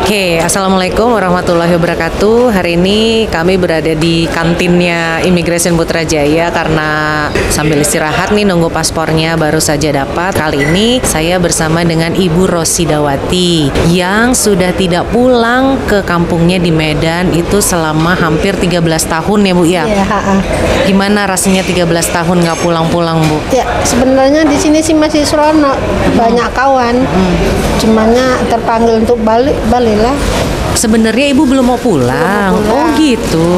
Oke, Assalamualaikum warahmatullahi wabarakatuh. Hari ini kami berada di kantinnya Immigration Putrajaya karena sambil istirahat nih nunggu paspornya baru saja dapat. Kali ini saya bersama dengan Ibu Rosidawati yang sudah tidak pulang ke kampungnya di Medan itu selama hampir 13 tahun ya Bu ya? Iya, Gimana rasanya 13 tahun nggak pulang-pulang Bu? ya sebenarnya di sini sih masih seronok, banyak kawan. Cumannya terpanggil untuk balilah. Sebenarnya Ibu belum mau pulang. Belum mau pulang. Oh gitu.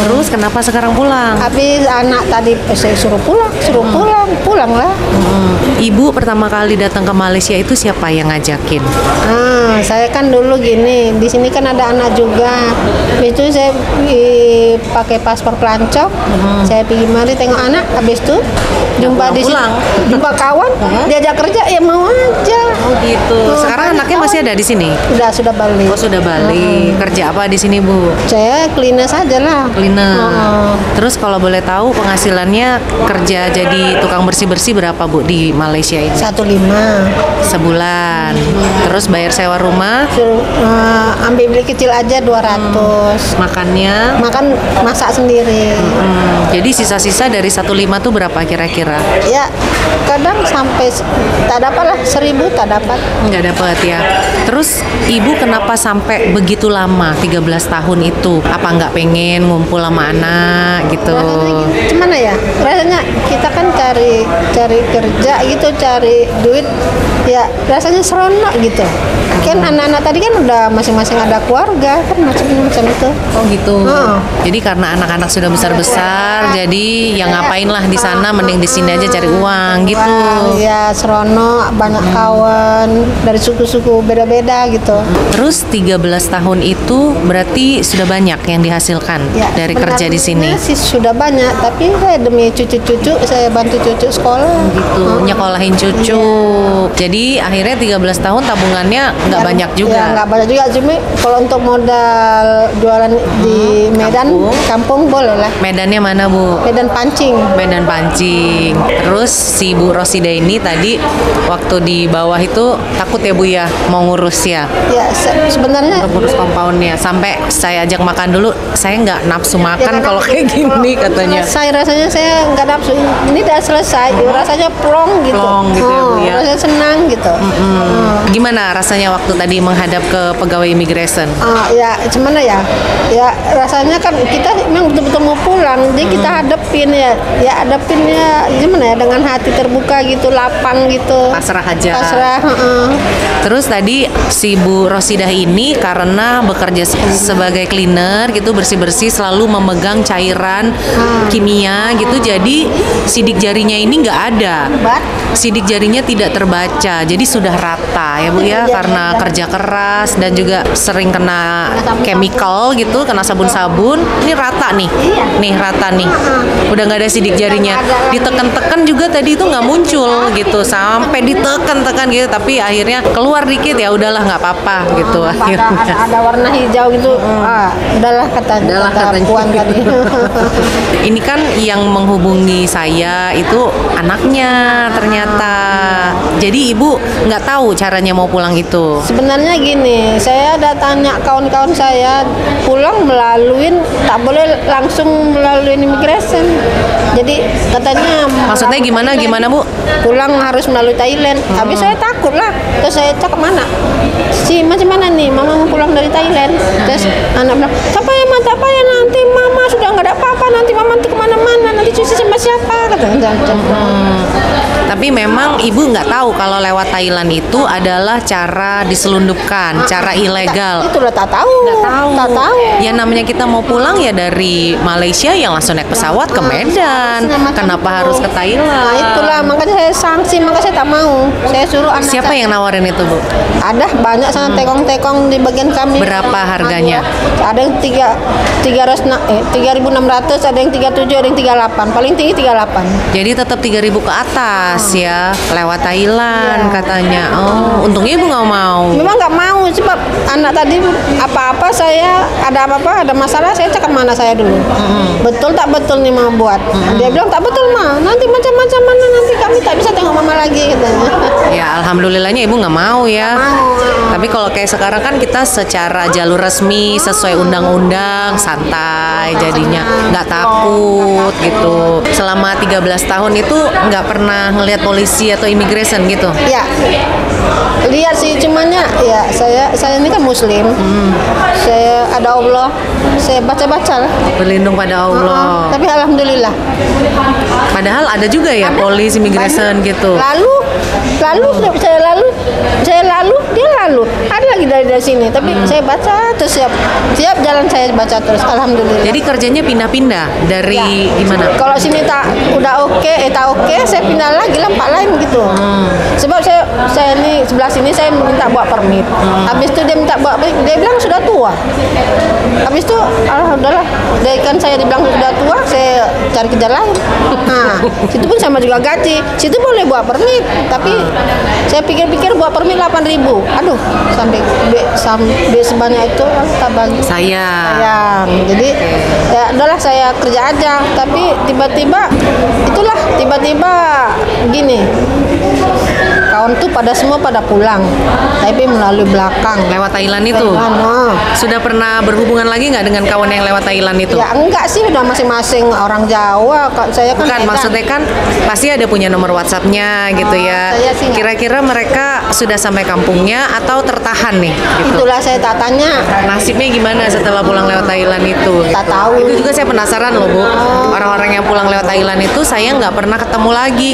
Terus kenapa sekarang pulang? Habis anak tadi saya suruh pulanglah. Ibu pertama kali datang ke Malaysia itu siapa yang ngajakin? Saya kan dulu gini, di sini kan ada anak juga. Itu saya pakai paspor pelancong. Saya pergi mari tengok anak, habis itu jumpa di sini, pulang. jumpa kawan, diajak kerja ya mau aja. Oh gitu. Sekarang anaknya masih ada di sini? Sudah balik. Oh sudah balik. Kerja apa di sini Bu? Saya cleaner saja lah. Cleaner. Terus kalau boleh tahu penghasilannya kerja jadi tukang bersih-bersih berapa Bu di Malaysia ini? 15. Sebulan. Terus bayar sewa rumah? Suruh ambil beli kecil aja 200. Makannya? Makan masak sendiri. Jadi sisa-sisa dari 15 tuh berapa kira-kira? Ya kadang sampai tak dapat lah 1.000 tak dapat. Nggak dapat ya. Terus Ibu kenapa sampai begitu lama 13 tahun itu? Apa nggak pengen ngumpul sama anak gitu? Rasanya gimana ya? Rasanya kita kan cari kerja gitu, cari duit. Ya rasanya seronok gitu. Kan anak-anak tadi kan udah masing-masing ada keluarga kan macam-macam itu. Oh gitu. Jadi karena anak-anak sudah besar-besar, jadi yang ngapain lah di sana, mending di sini aja cari uang gitu. Wah, ya seronok, banyak kawan dari suku-suku beda-beda gitu. Terus 13 tahun itu berarti sudah banyak yang dihasilkan Ya, dari kerja di sini. sebenarnya sih sudah banyak, tapi saya demi cucu-cucu saya bantu cucu sekolah. Gitu, nyekolahin cucu. Jadi akhirnya 13 tahun tabungannya nggak banyak Ya juga. nggak banyak juga, cuma kalau untuk modal jualan di Medan kampung boleh lah. Medannya mana Bu? Medan pancing. Medan pancing. Terus si Bu Rosida ini tadi waktu di bawah itu takut ya Bu ya mau ngurus ya, Ya sebenarnya untuk ngurus compoundnya. Sampai saya ajak makan dulu, saya nggak nafsu makan karena kalau kayak gini katanya. Rasanya saya nggak nafsu. Ini udah selesai, rasanya plong gitu. Plong gitu ya, Bu, ya. Rasanya senang gitu. Gimana rasanya waktu tadi menghadap ke pegawai immigration? Ya gimana ya? Ya rasanya kan kita memang betul-betul mau pulang, jadi kita hadapin ya gimana ya, dengan hati terbuka gitu, lapang gitu. Pasrah aja. Pasrah. Terus tadi si Bu Rosidah ini karena bekerja sebagai cleaner gitu, bersih-bersih, selalu memegang cairan kimia gitu, jadi sidik jarinya ini nggak ada. Sidik jarinya tidak terbaca, jadi sudah rata ya Bu ya, karena kerja keras dan juga sering kena chemical gitu, kena sabun-sabun. Ini rata nih, nih rata nih, udah nggak ada sidik jarinya. Ditekan-tekan juga tadi itu nggak muncul gitu, sampai ditekan-tekan gitu, tapi akhirnya keluar dikit ya udahlah nggak apa-apa gitu akhirnya. Ada warna hijau gitu. Udahlah Udahlah kata katanya. Puan tadi. Ini kan yang menghubungi saya itu anaknya ternyata. Jadi Ibu nggak tahu caranya mau pulang itu. Sebenarnya gini, saya ada tanya kawan-kawan saya, pulang tak boleh langsung melalui immigration. Jadi katanya Maksudnya gimana Bu? pulang harus melalui Thailand. Habis saya takut lah. Terus saya cakap mana? Macam mana nih? Mama mau pulang dari Thailand. Terus anak bilang, tak payah nanti Mama sudah nggak ada apa-apa. Nanti Mama nanti kemana-mana. Nanti cuci sama siapa? Katanya. Tapi memang Ibu nggak tahu kalau lewat Thailand itu adalah cara diselundupkan, cara ilegal. Itulah tak tahu. Tak tahu. Ya namanya kita mau pulang ya dari Malaysia yang langsung naik pesawat ke Medan. Kenapa harus ke Thailand? Nah itulah makanya saya sanksi, makanya saya tak mau. Saya suruh anak Siapa yang nawarin itu Bu? Ada banyak sana tekong-tekong di bagian kami. Berapa harganya? Ada yang 3.600, ada yang 37, ada yang 38. Paling tinggi 38. Jadi tetap 3.000 ke atas ya, lewat Thailand katanya. Oh, untungnya Ibu nggak mau. Memang nggak mau sebab anak tadi apa-apa saya ada apa-apa ada masalah saya cakap mana saya dulu. Betul tak betul nih mama buat. Dia bilang tak betul mah. Nanti macam-macam mana nanti kami tak bisa tengok mama lagi katanya. Ya alhamdulillahnya ibu nggak mau ya. Tapi kalau kayak sekarang kan kita secara jalur resmi sesuai undang-undang santai jadinya nggak takut gitu. Selama 13 tahun itu nggak pernah ngelihat polisi atau immigration gitu. Ya, lihat sih cumannya ya saya ini kan muslim. Saya ada Allah, saya baca-baca lah. Berlindung pada Allah. Tapi alhamdulillah. Padahal ada juga ya polisi immigration gitu. Lalu saya lalu dia lalu. Ada lagi dari sini. Tapi saya baca terus siap jalan saya baca terus. Alhamdulillah. Jadi kerjanya pindah-pindah dari gimana? Kalau sini tak udah oke, saya pindah lagi lampak lain gitu. Sebab saya ini sebelah sini saya minta buat permit. Habis itu dia minta buat permit, dia bilang sudah tua. Habis itu udahlah. Dari kan saya dibilang sudah tua, saya cari kerja lain. Nah, situ pun sama juga gaji. Situ boleh buat permit, tapi saya pikir-pikir buat permit 8.000. Aduh, sampai sebanyak itu tak bagi. Sayang. Jadi ya udahlah saya kerja aja. Tapi tiba-tiba gini. Kawan tuh semua pada pulang, tapi melalui belakang. Lewat Thailand itu? Sudah pernah berhubungan lagi nggak dengan kawan yang lewat Thailand itu? Ya enggak sih, udah masing-masing orang Jawa. Saya kan bukan, maksudnya kan pasti ada punya nomor WhatsApp-nya gitu ya. Kira-kira mereka sudah sampai kampungnya atau tertahan nih? Gitu. Itulah saya tak tanya. Nasibnya gimana setelah pulang lewat Thailand itu? Tak tahu. Itu juga saya penasaran loh Bu. Orang-orang yang pulang lewat Thailand itu saya nggak pernah ketemu lagi,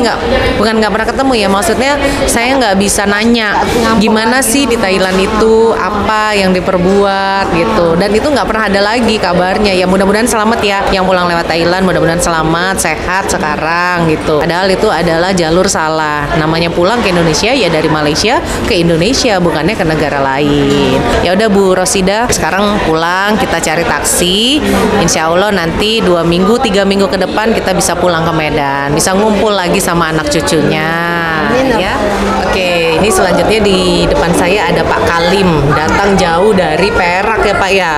bukan nggak pernah ketemu ya, maksudnya saya nggak bisa nanya gimana sih di Thailand itu, apa yang diperbuat gitu, dan itu nggak pernah ada lagi kabarnya. Ya mudah-mudahan selamat ya yang pulang lewat Thailand, mudah-mudahan selamat, sehat sekarang gitu. Padahal itu adalah jalur salah. Namanya pulang ke Indonesia ya dari Malaysia ke Indonesia, bukannya ke negara lain. Ya udah Bu Rosida, sekarang pulang, kita cari taksi. Insya Allah nanti 2 minggu 3 minggu ke depan kita bisa pulang ke Medan, bisa ngumpul lagi sama anak cucunya. Ya. Oke, ini selanjutnya di depan saya ada Pak Kalim, datang jauh dari Perak ya Pak ya.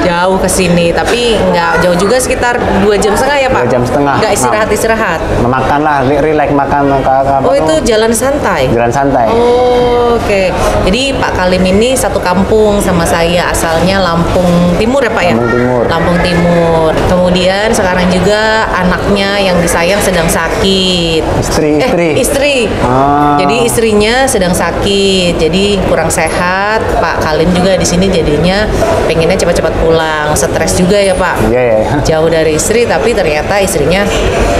Jauh ke sini, tapi nggak jauh juga, sekitar 2,5 jam ya Pak. 2,5 jam. Nggak istirahat. Makan lah, relax makan. Oh itu jalan santai. Jalan santai. Oh, oke. Jadi Pak Kalim ini satu kampung sama saya, asalnya Lampung Timur ya Pak ya. Lampung Timur. Kemudian sekarang juga anaknya yang disayang sedang sakit. Istri. Jadi istrinya sedang sakit, jadi kurang sehat. Pak Kalim juga di sini jadinya pengennya cepat-cepat pulang. Stres juga ya Pak. Jauh dari istri, tapi ternyata istrinya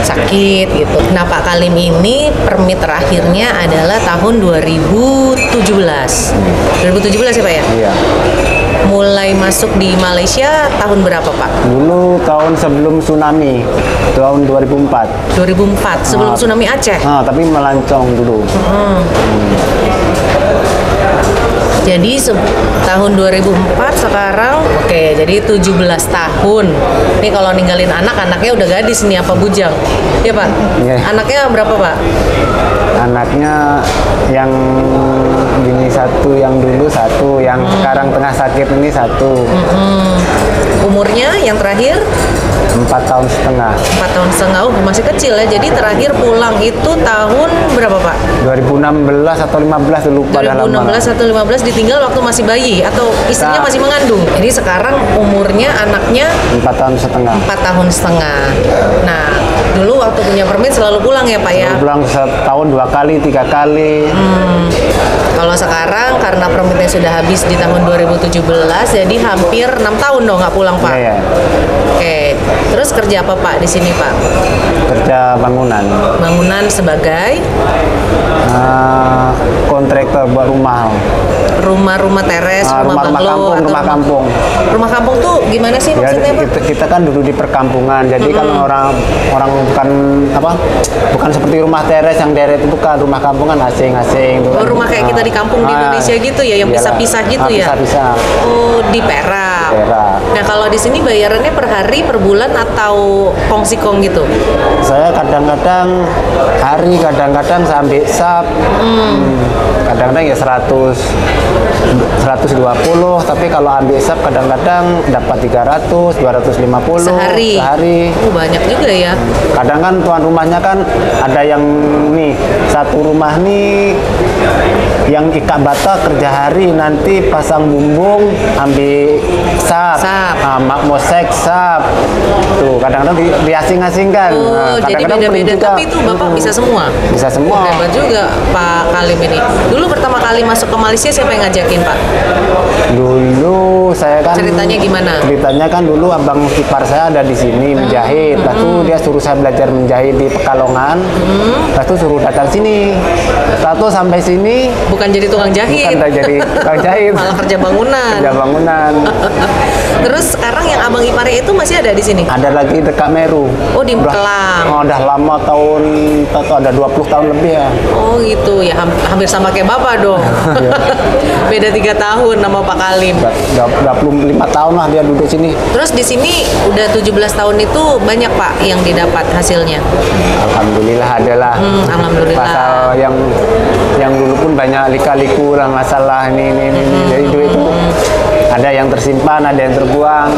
sakit gitu. Nah Pak Kalim ini permit terakhirnya adalah tahun 2017. 2017 ya Pak ya? Iya. Mulai masuk di Malaysia tahun berapa Pak? Dulu tahun sebelum tsunami, tahun 2004. 2004, sebelum tsunami Aceh? Tapi melancong dulu. Jadi tahun 2004 sekarang, oke, jadi 17 tahun. Ini kalau ninggalin anaknya udah gadis nih apa bujang? Ya Pak? Anaknya berapa Pak? Anaknya yang ini satu, yang dulu satu, yang sekarang tengah sakit ini satu. Umurnya yang terakhir? 4,5 tahun. 4,5 tahun, oh masih kecil ya. Jadi terakhir pulang itu tahun berapa Pak? 2016 atau 15 lupa. 2016 atau 15, ditinggal waktu masih bayi atau istrinya masih mengandung. Jadi sekarang umurnya anaknya 4,5 tahun. 4,5 tahun. Nah, dulu waktu punya permit selalu pulang ya Pak ya? Pulang setahun 2 kali, 3 kali. Kalau sekarang karena permitnya sudah habis di tahun 2017, jadi hampir 6 tahun dong nggak pulang Pak. Oke, terus kerja apa Pak di sini Pak? Kerja bangunan. Bangunan sebagai? Kontraktor buat rumah. Rumah teres, rumah bungalow, rumah kampung. Rumah kampung tuh gimana sih maksudnya Pak? Kita kan dulu di perkampungan, jadi kan orang bukan seperti rumah teres yang deret itu kan, rumah kampungan asing-asing. Oh, rumah kayak kita di kampung di Indonesia gitu ya, yang pisah-pisah gitu ya? Pisah-pisah. Oh, di Perak. Nah, kalau di sini bayarannya per hari, per bulan atau kong-sikong gitu? Saya kadang-kadang hari, kadang-kadang sampai Sab. kadang-kadang ya 120, tapi kalau ambil isap kadang-kadang dapat 300, 250 Sehari. Banyak juga ya. Kadang kan tuan rumahnya kan ada yang nih, satu rumah nih yang ikat bata kerja hari, nanti pasang bumbung, ambil sap. Mak mosek sap. Tuh kadang-kadang diasing-asingkan. Oh, jadi beda-beda. Tapi itu Bapak bisa semua? Bisa semua. Hebat juga Pak Kalim ini. Dulu pertama kali masuk ke Malaysia siapa yang ngajakin Pak? Dulu saya kan Ceritanya gimana? Ceritanya kan dulu abang ipar saya ada di sini menjahit. Lalu dia suruh saya belajar menjahit di Pekalongan. Lalu suruh datang sini. Lalu sampai sini bukan jadi tukang jahit. Bukan jadi tukang jahit. Malah kerja bangunan. Kerja bangunan. Terus sekarang yang abang ipare itu masih ada di sini? Ada lagi dekat Meru. Oh, di Kelang. Oh, udah lama tahun, ada 20 tahun lebih ya. Oh gitu ya, hampir sama kayak Bapak dong. Beda 3 tahun nama Pak Kalim. 25 tahun lah dia duduk sini. Terus di sini udah 17 tahun itu banyak Pak yang didapat hasilnya? Alhamdulillah adalah. Alhamdulillah. Pasal yang dulu pun banyak lika-liku lah masalah ini. Jadi itu ada yang tersimpan, ada yang terbuang.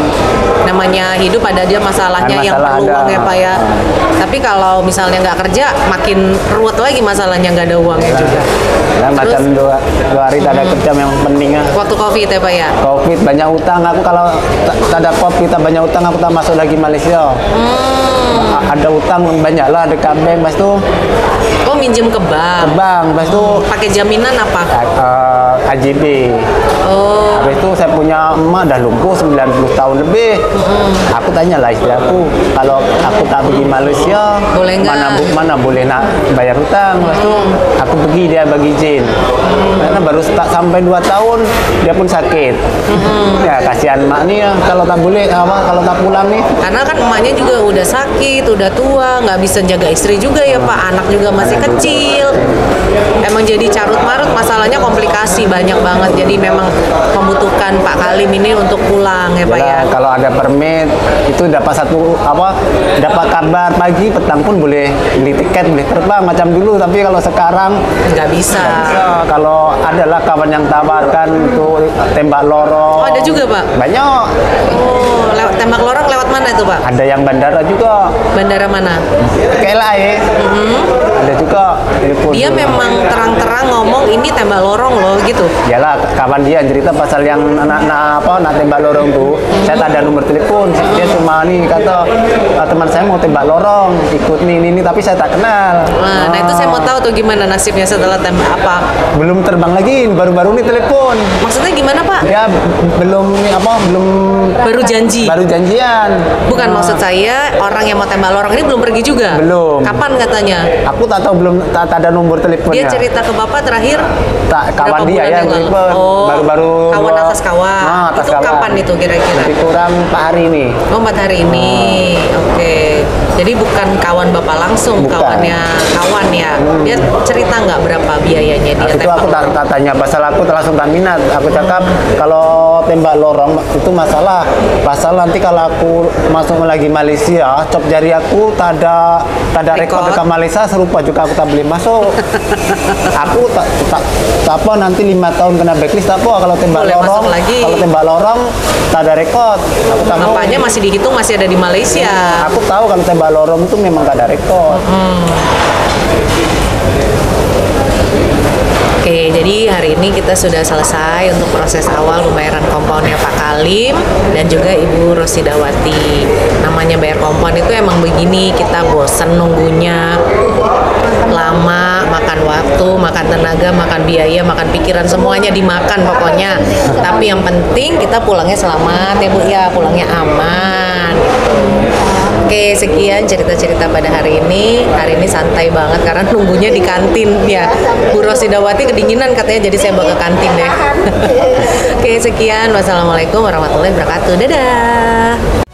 Namanya hidup ada aja masalahnya yang perlu uang ya Pak ya. Tapi kalau misalnya nggak kerja makin ruwet lagi masalahnya, nggak ada uangnya juga. Nah, macam dua hari tak ada kerja yang pentingnya. Waktu COVID ya Pak ya? COVID banyak utang. Aku kalau tak ada COVID tak banyak utang, aku tak masuk lagi Malaysia. Ada utang banyak lah dekat bank, pas itu. Oh, minjem ke bank. Ke bank, pas itu. Pakai jaminan apa? AJB. Oh. Habis itu saya punya emak dah lumpuh 90 tahun lebih. Aku tanya lah istri aku, kalau aku tak pergi Malaysia, boleh mana boleh nak bayar hutang. Lepas itu aku pergi, dia bagi izin. Karena baru tak sampai 2 tahun dia pun sakit. Ya kasihan emak nih ya, kalau tak boleh kalau tak pulang nih. Karena kan emaknya juga udah sakit, udah tua, nggak bisa jaga istri juga ya Pak. Anak juga masih kecil. Emang jadi carut marut, masalahnya komplikasi banyak banget. Jadi memang membutuhkan Pak Kalim ini untuk pulang ya Pak ya. Kalau ada permit itu dapat dapat kabar pagi, petang pun boleh beli tiket, boleh terbang macam dulu. Tapi kalau sekarang nggak bisa. Kalau adalah kawan yang tawarkan untuk tembak lorong. Oh, ada juga Pak? Banyak. Oh, tembak lorong lewat mana itu Pak? Ada yang bandara juga. Bandara mana? KLA. Ada juga. Dia memang terang-terang ngomong ini tembak lorong loh gitu. Yalah, kawan dia cerita pasal yang nak tembak lorong tuh. Saya tak ada nomor telepon. Dia cuma nih kata teman saya mau tembak lorong, ikut nih tapi saya tak kenal. Nah, itu saya mau tahu tuh gimana nasibnya setelah tembak apa? Belum terbang lagi, baru-baru nih telepon. Maksudnya gimana Pak? Ya belum baru janji. Baru janjian. Bukan maksud saya orang yang mau tembak lorong ini belum pergi juga. Belum. Kapan katanya? Aku tak tahu, belum tak ada nomor teleponnya. Dia cerita ke Bapak terakhir? Tak, kawan dia yang telepon. Oh, baru-baru kawan atas kawan. Atas itu kawan. Kapan itu kira-kira? Lebih kurang 4 hari ini. Oh, 4 hari ini. Oke. Jadi bukan kawan Bapak langsung, bukan. Kawannya kawan ya. Dia cerita nggak berapa biayanya dia itu aku tak tanya, pasal aku langsung tak minat. Aku cakap kalau tembak lorong itu masalah. Pasal nanti kalau aku masuk lagi Malaysia, cop jari aku tak ada rekod dekat Malaysia serupa juga aku tak boleh masuk. Aku tak apa nanti 5 tahun kena blacklist tak apa kalau tembak boleh lorong. Kalau tembak lorong tak ada rekod. Aku tak mau. Bapaknya masih dihitung masih ada di Malaysia. Aku tahu kalau tembak lorong itu memang tak ada rekod. Oke, jadi hari ini kita sudah selesai untuk proses awal pembayaran kompounnya Pak Kalim dan juga Ibu Rosidawati. Namanya bayar kompon itu emang begini, kita bosen nunggunya lama, makan waktu, makan tenaga, makan biaya, makan pikiran, semuanya dimakan pokoknya. Tapi yang penting kita pulangnya selamat ya Bu ya, pulangnya aman. Oke, sekian cerita-cerita pada hari ini. Hari ini santai banget karena nunggunya di kantin ya. Bu Rosidawati kedinginan katanya, jadi saya bawa ke kantin deh. Oke, sekian. Wassalamualaikum warahmatullahi wabarakatuh. Dadah.